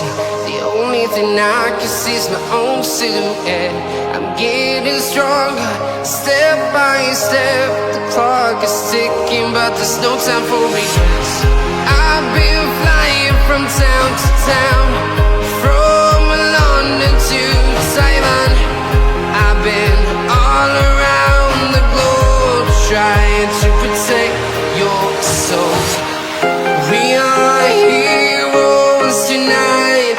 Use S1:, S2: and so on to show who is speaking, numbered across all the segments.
S1: empty. The only thing I can see is my own silhouette. I'm getting stronger, step by step. The clock is ticking, but there's no time for regrets. I've been flying from town to town, from London to Taiwan. I've been all around the globe, trying to protect your soul. We are heroes tonight.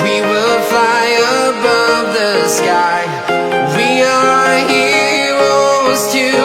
S1: We will fly above the sky. We are heroes tonight.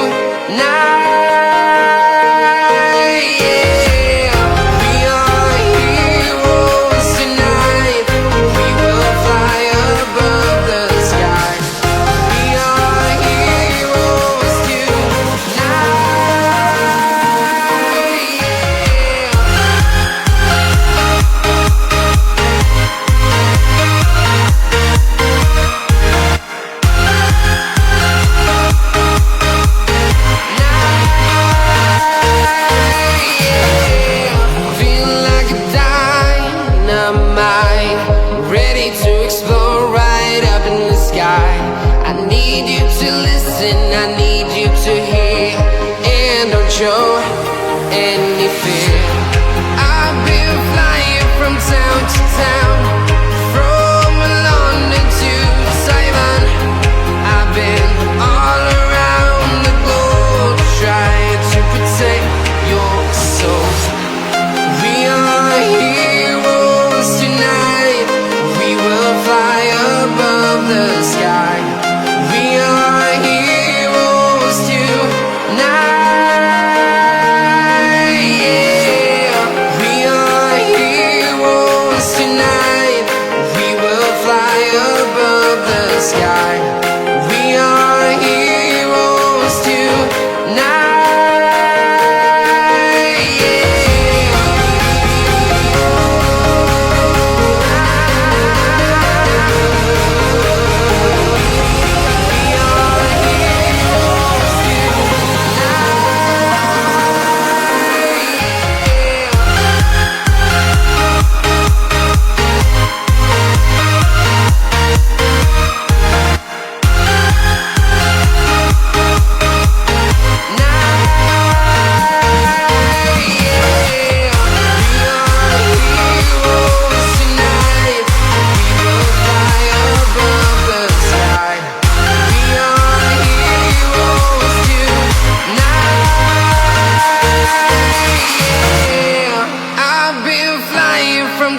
S1: Show any fear. I've been flying from town to town, from London to Taiwan. I've been all around the globe, trying to protect your soul. We are heroes tonight. We will fly above the sky. We are heroes tonight. Sky. We are heroes tonight.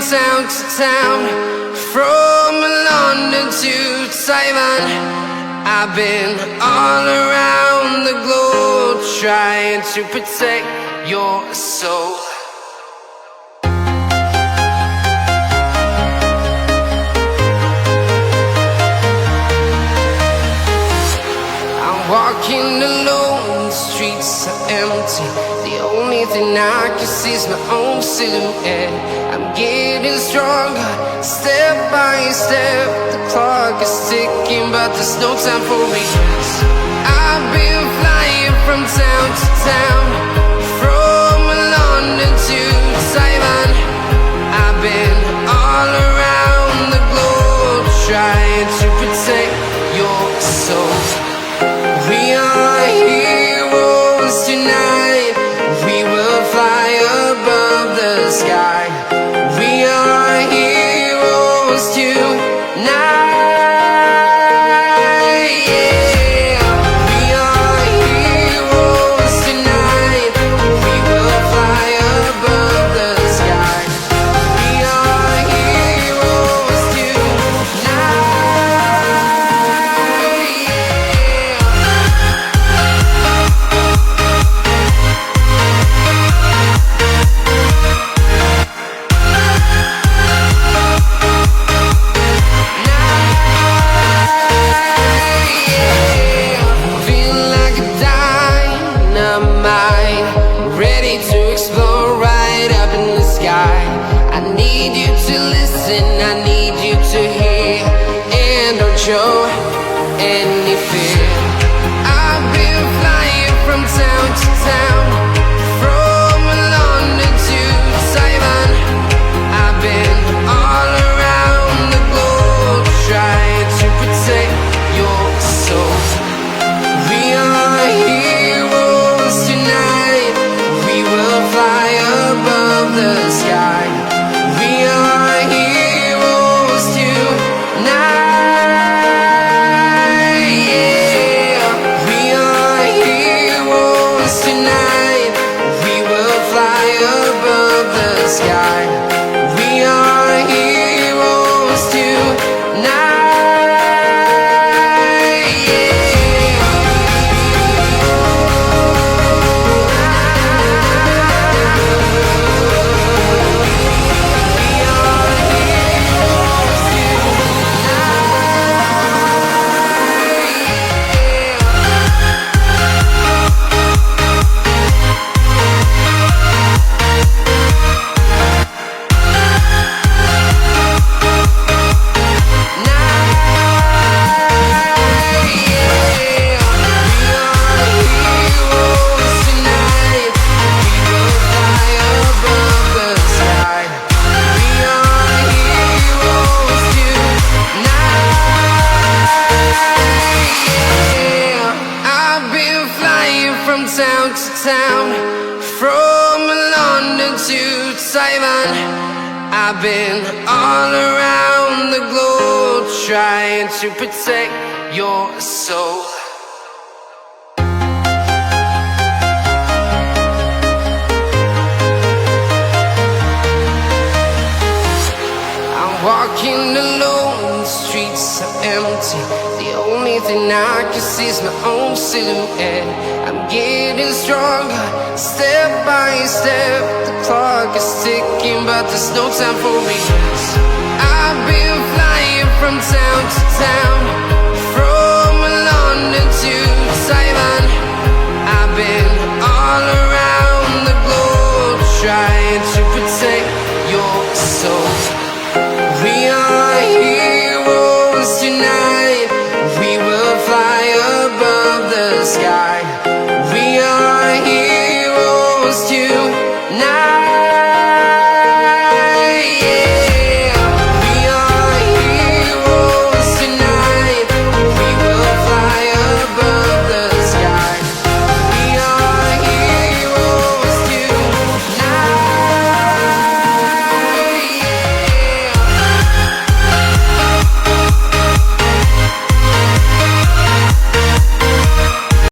S1: Town to town, from London to Taiwan. I've been all around the globe, trying to protect your soul. I'm walking alone, the streets are empty. The only thing I can see is my own silhouette. I'm getting stronger, step by step. The clock is ticking, but there's no time for regrets. I've been flying from town to town, from London to Taiwan. I've been all around the globe, trying to protect your soul. We are heroes tonight. We will fly above the sky. We are heroes tonight. We are heroes tonight. We will fly above the sky. We are heroes tonight. Show any fear. I've been flying from town to town, from London to Taiwan. I've been all around town, from London to Taiwan. I've been all around the globe trying to protect your soul. Walking alone, the streets are empty. The only thing I can see is my own silhouette. I'm getting stronger, step by step. The clock is ticking, but there's no time for me. I've been flying from town to town.